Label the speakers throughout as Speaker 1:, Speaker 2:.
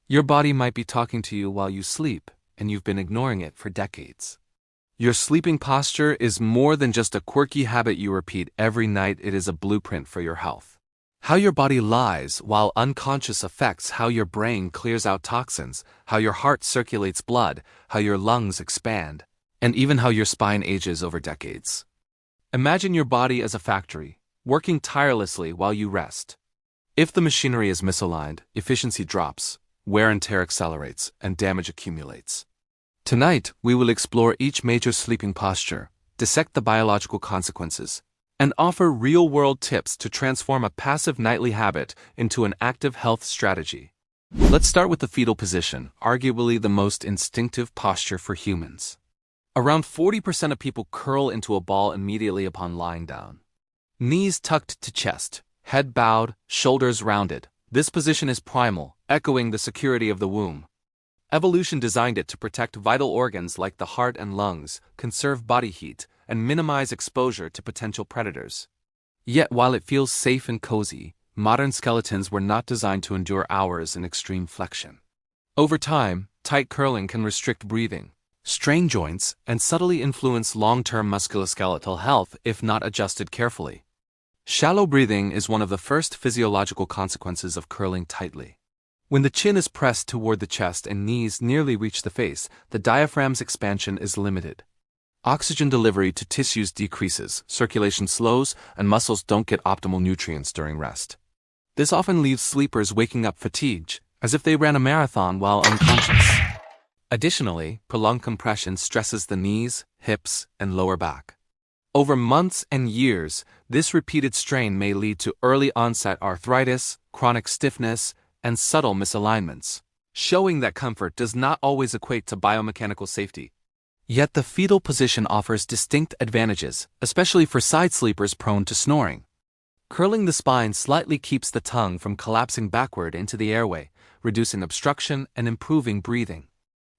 Speaker 1: Your body might be talking to you while you sleep, and you've been ignoring it for decades. Your sleeping posture is more than just a quirky habit you repeat every night, it is a blueprint for your health. How your body lies while unconscious affects how your brain clears out toxins, how your heart circulates blood, how your lungs expand, and even how your spine ages over decades. Imagine your body as a factory, working tirelessly while you rest. If the machinery is misaligned, efficiency drops, wear and tear accelerates, and damage accumulates. Tonight, we will explore each major sleeping posture, dissect the biological consequences, and offer real-world tips to transform a passive nightly habit into an active health strategy. Let's start with the fetal position, arguably the most instinctive posture for humans. Around 40% of people curl into a ball immediately upon lying down. Knees tucked to chest, head bowed, shoulders rounded. This position is primal, echoing the security of the womb. Evolution designed it to protect vital organs like the heart and lungs, conserve body heat, and minimize exposure to potential predators. Yet while it feels safe and cozy, modern skeletons were not designed to endure hours in extreme flexion. Over time, tight curling can restrict breathing, strain joints, and subtly influence long-term musculoskeletal health if not adjusted carefully. Shallow breathing is one of the first physiological consequences of curling tightly. When the chin is pressed toward the chest and knees nearly reach the face, the diaphragm's expansion is limited. Oxygen delivery to tissues decreases, circulation slows, and muscles don't get optimal nutrients during rest. This often leaves sleepers waking up fatigued, as if they ran a marathon while unconscious. Additionally, prolonged compression stresses the knees, hips, and lower back. Over months and years, this repeated strain may lead to early-onset arthritis, chronic stiffness, and subtle misalignments, showing that comfort does not always equate to biomechanical safety. Yet the fetal position offers distinct advantages, especially for side sleepers prone to snoring. Curling the spine slightly keeps the tongue from collapsing backward into the airway, reducing obstruction and improving breathing.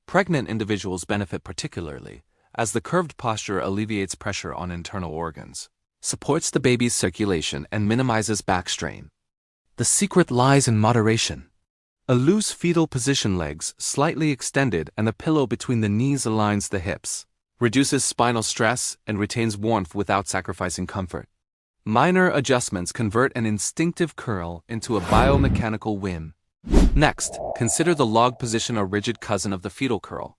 Speaker 1: Pregnant individuals benefit particularly, as the curved posture alleviates pressure on internal organs, supports the baby's circulation, and minimizes back strain. The secret lies in moderation. A loose fetal position, legs slightly extended and a pillow between the knees aligns the hips, reduces spinal stress, and retains warmth without sacrificing comfort. Minor adjustments convert an instinctive curl into a biomechanical whim. Next, consider the log position, a rigid cousin of the fetal curl.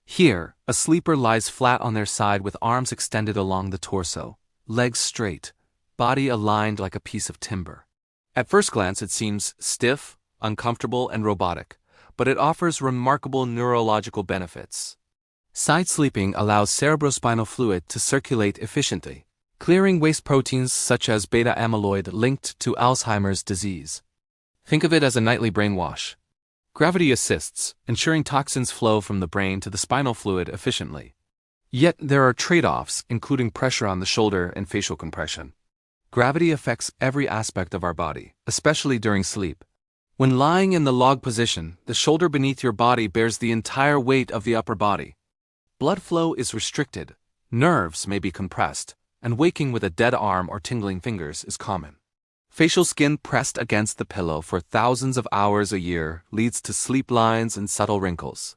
Speaker 1: Here, a sleeper lies flat on their side with arms extended along the torso, legs straight, body aligned like a piece of timber. At first glance, it seems stiff, uncomfortable, and robotic, but it offers remarkable neurological benefits. Side sleeping allows cerebrospinal fluid to circulate efficiently, clearing waste proteins such as beta amyloid linked to Alzheimer's disease. Think of it as a nightly brainwash. Gravity assists, ensuring toxins flow from the brain to the spinal fluid efficiently. Yet there are trade-offs, including pressure on the shoulder and facial compression. Gravity affects every aspect of our body, especially during sleep. When lying in the log position, the shoulder beneath your body bears the entire weight of the upper body. Blood flow is restricted, nerves may be compressed, and waking with a dead arm or tingling fingers is common. Facial skin pressed against the pillow for thousands of hours a year leads to sleep lines and subtle wrinkles.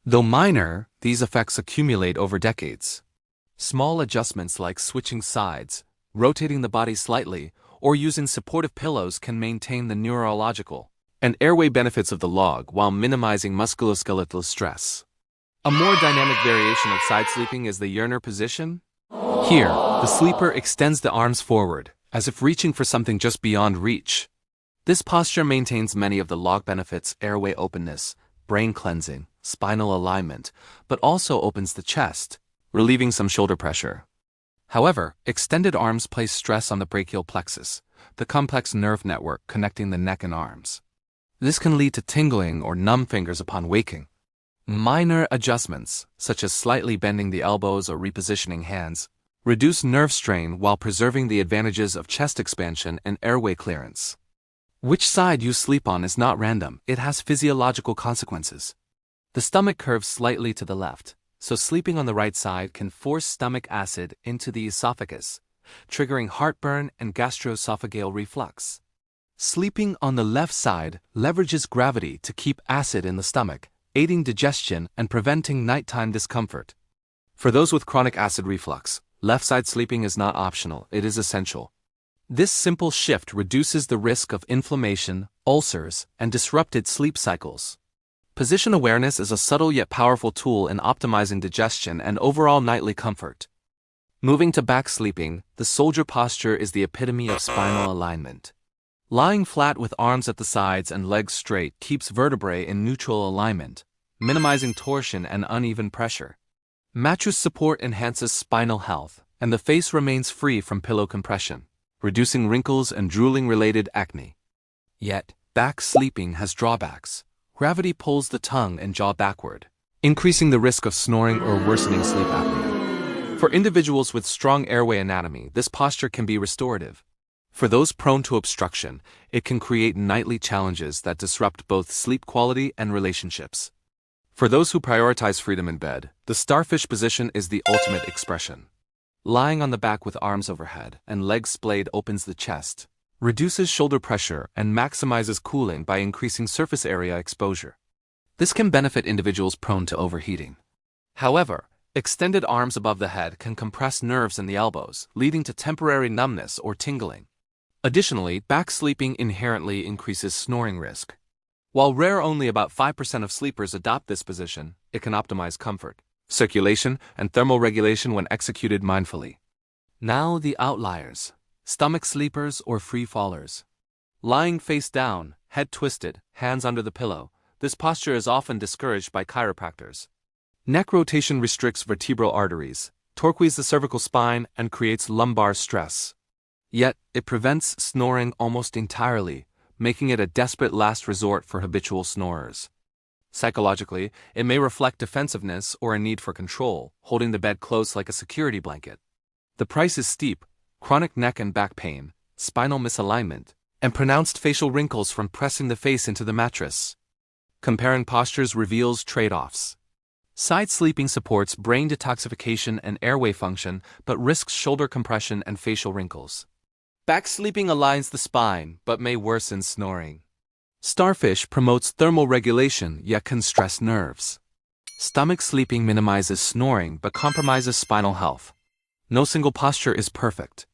Speaker 1: Though minor, these effects accumulate over decades. Small adjustments like switching sides, rotating the body slightly, or using supportive pillows can maintain the neurological and airway benefits of the log while minimizing musculoskeletal stress. A more dynamic variation of side sleeping is the yearner position. Here, the sleeper extends the arms forward, as if reaching for something just beyond reach. This posture maintains many of the log benefits: airway openness, brain cleansing, spinal alignment, but also opens the chest, relieving some shoulder pressure. However, extended arms place stress on the brachial plexus, the complex nerve network connecting the neck and arms. This can lead to tingling or numb fingers upon waking. Minor adjustments, such as slightly bending the elbows or repositioning hands, reduce nerve strain while preserving the advantages of chest expansion and airway clearance. Which side you sleep on is not random, it has physiological consequences. The stomach curves slightly to the left, so sleeping on the right side can force stomach acid into the esophagus, triggering heartburn and gastroesophageal reflux. Sleeping on the left side leverages gravity to keep acid in the stomach, aiding digestion and preventing nighttime discomfort. For those with chronic acid reflux, left side sleeping is not optional, it is essential. This simple shift reduces the risk of inflammation, ulcers, and disrupted sleep cycles. Position awareness is a subtle yet powerful tool in optimizing digestion and overall nightly comfort. Moving to back sleeping, the soldier posture is the epitome of spinal alignment. Lying flat with arms at the sides and legs straight keeps vertebrae in neutral alignment, minimizing torsion and uneven pressure. Mattress support enhances spinal health, and the face remains free from pillow compression, reducing wrinkles and drooling-related acne. Yet, back sleeping has drawbacks. Gravity pulls the tongue and jaw backward, increasing the risk of snoring or worsening sleep apnea. For individuals with strong airway anatomy, this posture can be restorative. For those prone to obstruction, it can create nightly challenges that disrupt both sleep quality and relationships. For those who prioritize freedom in bed, the starfish position is the ultimate expression. Lying on the back with arms overhead and legs splayed opens the chest, reduces shoulder pressure, and maximizes cooling by increasing surface area exposure. This can benefit individuals prone to overheating. However, extended arms above the head can compress nerves in the elbows, leading to temporary numbness or tingling. Additionally, back sleeping inherently increases snoring risk. While rare, only about 5% of sleepers adopt this position, it can optimize comfort, circulation, and thermal regulation when executed mindfully. Now the outliers: stomach sleepers or free fallers. Lying face down, head twisted, hands under the pillow, this posture is often discouraged by chiropractors. Neck rotation restricts vertebral arteries, torques the cervical spine, and creates lumbar stress. Yet, it prevents snoring almost entirely, making it a desperate last resort for habitual snorers. Psychologically, it may reflect defensiveness or a need for control, holding the bed close like a security blanket. The price is steep: chronic neck and back pain, spinal misalignment, and pronounced facial wrinkles from pressing the face into the mattress. Comparing postures reveals trade-offs. Side sleeping supports brain detoxification and airway function, but risks shoulder compression and facial wrinkles. Back sleeping aligns the spine, but may worsen snoring. Starfish promotes thermal regulation, yet can stress nerves. Stomach sleeping minimizes snoring, but compromises spinal health. No single posture is perfect.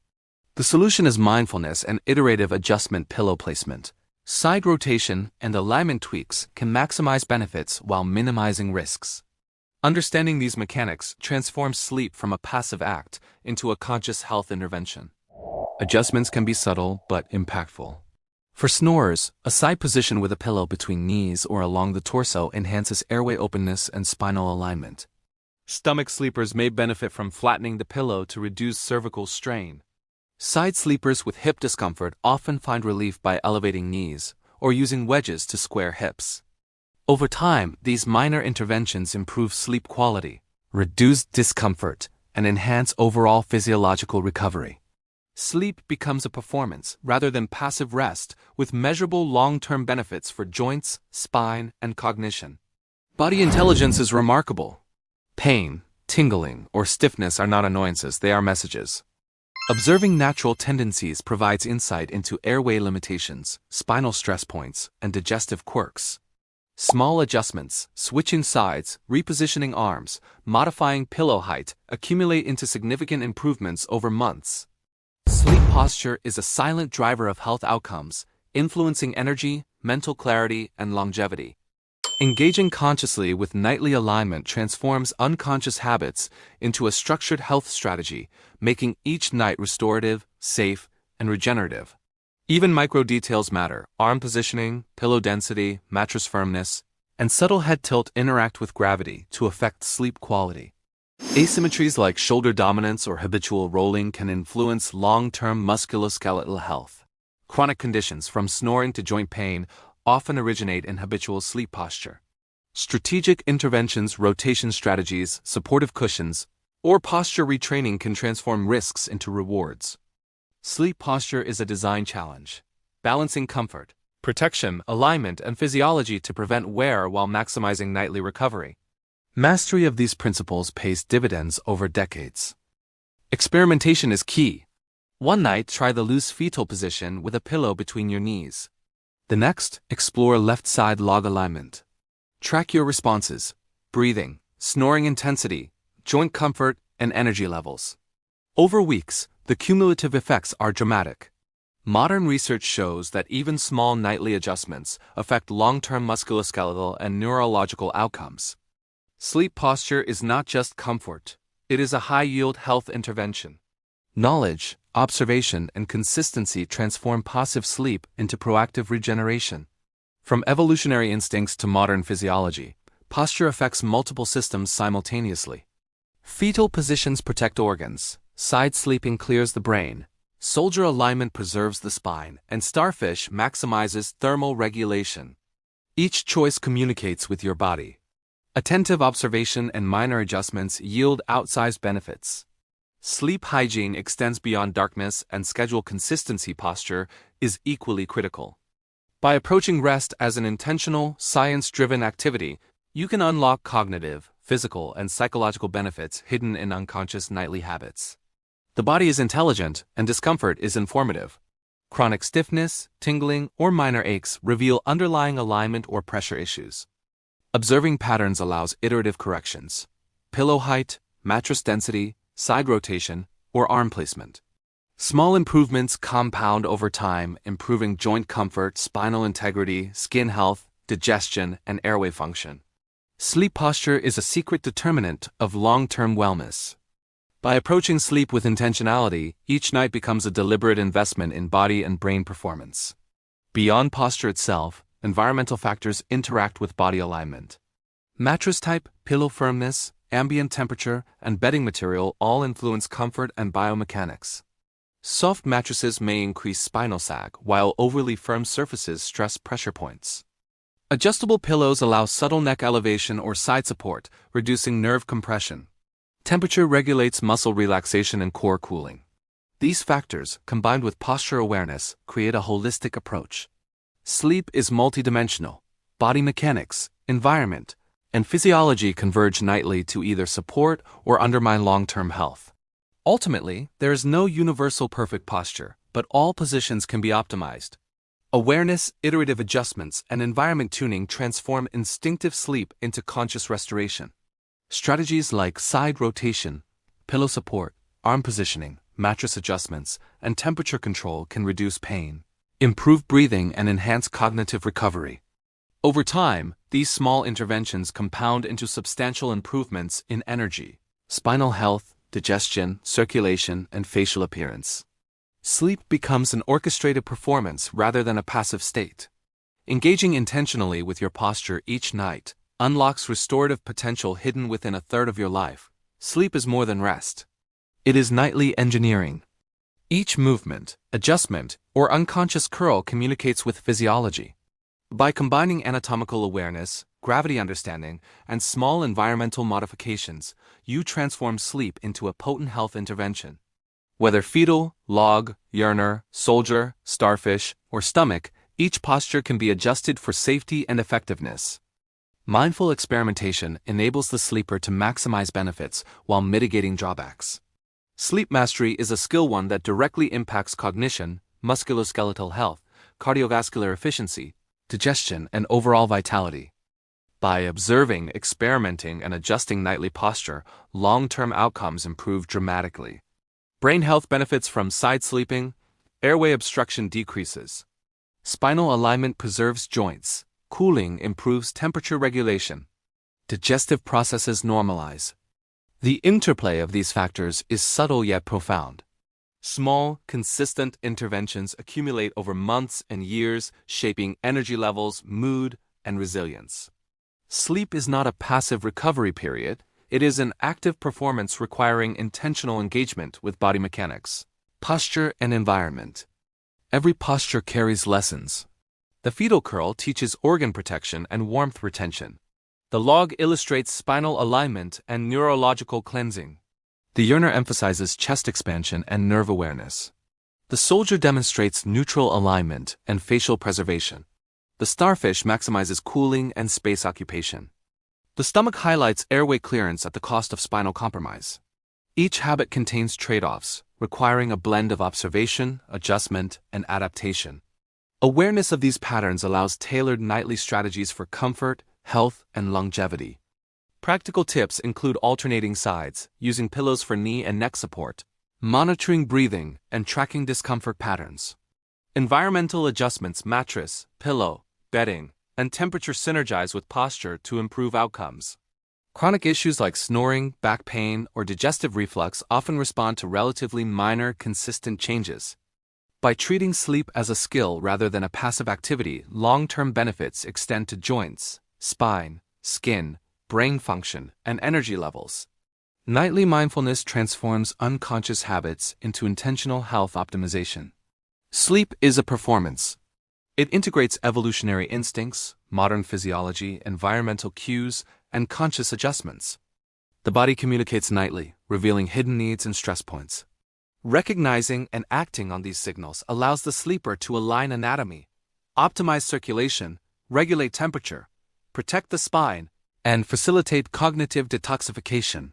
Speaker 1: The solution is mindfulness and iterative adjustment. Pillow placement, side rotation, and alignment tweaks can maximize benefits while minimizing risks. Understanding these mechanics transforms sleep from a passive act into a conscious health intervention. Adjustments can be subtle but impactful. For snorers, a side position with a pillow between knees or along the torso enhances airway openness and spinal alignment. Stomach sleepers may benefit from flattening the pillow to reduce cervical strain. Side sleepers with hip discomfort often find relief by elevating knees or using wedges to square hips. Over time, these minor interventions improve sleep quality, reduce discomfort, and enhance overall physiological recovery. Sleep becomes a performance rather than passive rest, with measurable long-term benefits for joints, spine, and cognition. Body intelligence is remarkable. Pain, tingling, or stiffness are not annoyances, they are messages. Observing natural tendencies provides insight into airway limitations, spinal stress points, and digestive quirks. Small adjustments, switching sides, repositioning arms, modifying pillow height, accumulate into significant improvements over months. Sleep posture is a silent driver of health outcomes, influencing energy, mental clarity, and longevity. Engaging consciously with nightly alignment transforms unconscious habits into a structured health strategy, making each night restorative, safe, and regenerative. Even micro details matter: arm positioning, pillow density, mattress firmness, and subtle head tilt interact with gravity to affect sleep quality. Asymmetries like shoulder dominance or habitual rolling can influence long-term musculoskeletal health. Chronic conditions, from snoring to joint pain, often originate in habitual sleep posture. Strategic interventions, rotation strategies, supportive cushions, or posture retraining can transform risks into rewards. Sleep posture is a design challenge, balancing comfort, protection, alignment, and physiology to prevent wear while maximizing nightly recovery. Mastery of these principles pays dividends over decades. Experimentation is key. One night, try the loose fetal position with a pillow between your knees. The next, explore left side log alignment. Track your responses: breathing, snoring intensity, joint comfort, and energy levels. Over weeks, the cumulative effects are dramatic. Modern research shows that even small nightly adjustments affect long-term musculoskeletal and neurological outcomes. Sleep posture is not just comfort, it is a high-yield health intervention. Knowledge, observation, and consistency transform passive sleep into proactive regeneration. From evolutionary instincts to modern physiology, posture affects multiple systems simultaneously. Fetal positions protect organs, side sleeping clears the brain, soldier alignment preserves the spine, and starfish maximizes thermal regulation. Each choice communicates with your body. Attentive observation and minor adjustments yield outsized benefits. Sleep hygiene extends beyond darkness, and schedule consistency. Posture is equally critical. By approaching rest as an intentional, science-driven activity, you can unlock cognitive, physical, and psychological benefits hidden in unconscious nightly habits. The body is intelligent, and discomfort is informative. Chronic stiffness, tingling, or minor aches reveal underlying alignment or pressure issues. Observing patterns allows iterative corrections: pillow height, mattress density, side rotation, or arm placement. Small improvements compound over time, improving joint comfort, spinal integrity, skin health, digestion, and airway function. Sleep posture is a secret determinant of long-term wellness. By approaching sleep with intentionality, each night becomes a deliberate investment in body and brain performance. Beyond posture itself, environmental factors interact with body alignment. Mattress type, pillow firmness, ambient temperature, and bedding material all influence comfort and biomechanics. Soft mattresses may increase spinal sag, while overly firm surfaces stress pressure points. Adjustable pillows allow subtle neck elevation or side support, reducing nerve compression. Temperature regulates muscle relaxation and core cooling. These factors, combined with posture awareness, create a holistic approach. Sleep is multidimensional. Body mechanics, environment, and physiology converge nightly to either support or undermine long-term health. Ultimately, there is no universal perfect posture, but all positions can be optimized. Awareness, iterative adjustments, and environment tuning transform instinctive sleep into conscious restoration. Strategies like side rotation, pillow support, arm positioning, mattress adjustments, and temperature control can reduce pain, improve breathing, and enhance cognitive recovery. Over time, these small interventions compound into substantial improvements in energy, spinal health, digestion, circulation, and facial appearance. Sleep becomes an orchestrated performance rather than a passive state. Engaging intentionally with your posture each night unlocks restorative potential hidden within a third of your life. Sleep is more than rest. It is nightly engineering. Each movement, adjustment, or unconscious curl communicates with physiology. By combining anatomical awareness, gravity understanding, and small environmental modifications, you transform sleep into a potent health intervention. Whether fetal, log, yearner, soldier, starfish, or stomach, each posture can be adjusted for safety and effectiveness. Mindful experimentation enables the sleeper to maximize benefits while mitigating drawbacks. Sleep mastery is a skill one that directly impacts cognition, musculoskeletal health, cardiovascular efficiency, digestion, and overall vitality. By observing, experimenting, and adjusting nightly posture, long-term outcomes improve dramatically. Brain health benefits from side sleeping, airway obstruction decreases. Spinal alignment preserves joints, cooling improves temperature regulation. Digestive processes normalize. The interplay of these factors is subtle yet profound. Small, consistent interventions accumulate over months and years, shaping energy levels, mood, and resilience. Sleep is not a passive recovery period, it is an active performance requiring intentional engagement with body mechanics, posture, and environment. Every posture carries lessons. The fetal curl teaches organ protection and warmth retention. The log illustrates spinal alignment and neurological cleansing. The yearner emphasizes chest expansion and nerve awareness. The soldier demonstrates neutral alignment and facial preservation. The starfish maximizes cooling and space occupation. The stomach highlights airway clearance at the cost of spinal compromise. Each habit contains trade-offs, requiring a blend of observation, adjustment, and adaptation. Awareness of these patterns allows tailored nightly strategies for comfort, health, and longevity. Practical tips include alternating sides, using pillows for knee and neck support, monitoring breathing, and tracking discomfort patterns. Environmental adjustments, mattress, pillow, bedding, and temperature synergize with posture to improve outcomes. Chronic issues like snoring, back pain, or digestive reflux often respond to relatively minor, consistent changes. By treating sleep as a skill rather than a passive activity, long-term benefits extend to joints, spine, skin, brain function, and energy levels. Nightly mindfulness transforms unconscious habits into intentional health optimization. Sleep is a performance. It integrates evolutionary instincts, modern physiology, environmental cues, and conscious adjustments. The body communicates nightly, revealing hidden needs and stress points. Recognizing and acting on these signals allows the sleeper to align anatomy, optimize circulation, regulate temperature, protect the spine, and facilitate cognitive detoxification.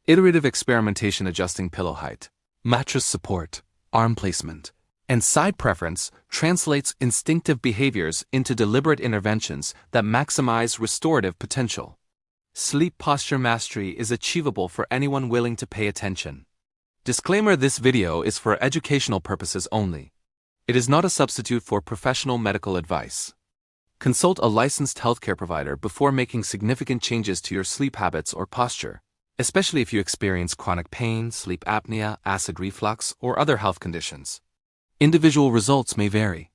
Speaker 1: Iterative experimentation adjusting pillow height, mattress support, arm placement, and side preference translates instinctive behaviors into deliberate interventions that maximize restorative potential. Sleep posture mastery is achievable for anyone willing to pay attention. Disclaimer: this video is for educational purposes only. It is not a substitute for professional medical advice. Consult a licensed healthcare provider before making significant changes to your sleep habits or posture, especially if you experience chronic pain, sleep apnea, acid reflux, or other health conditions. Individual results may vary.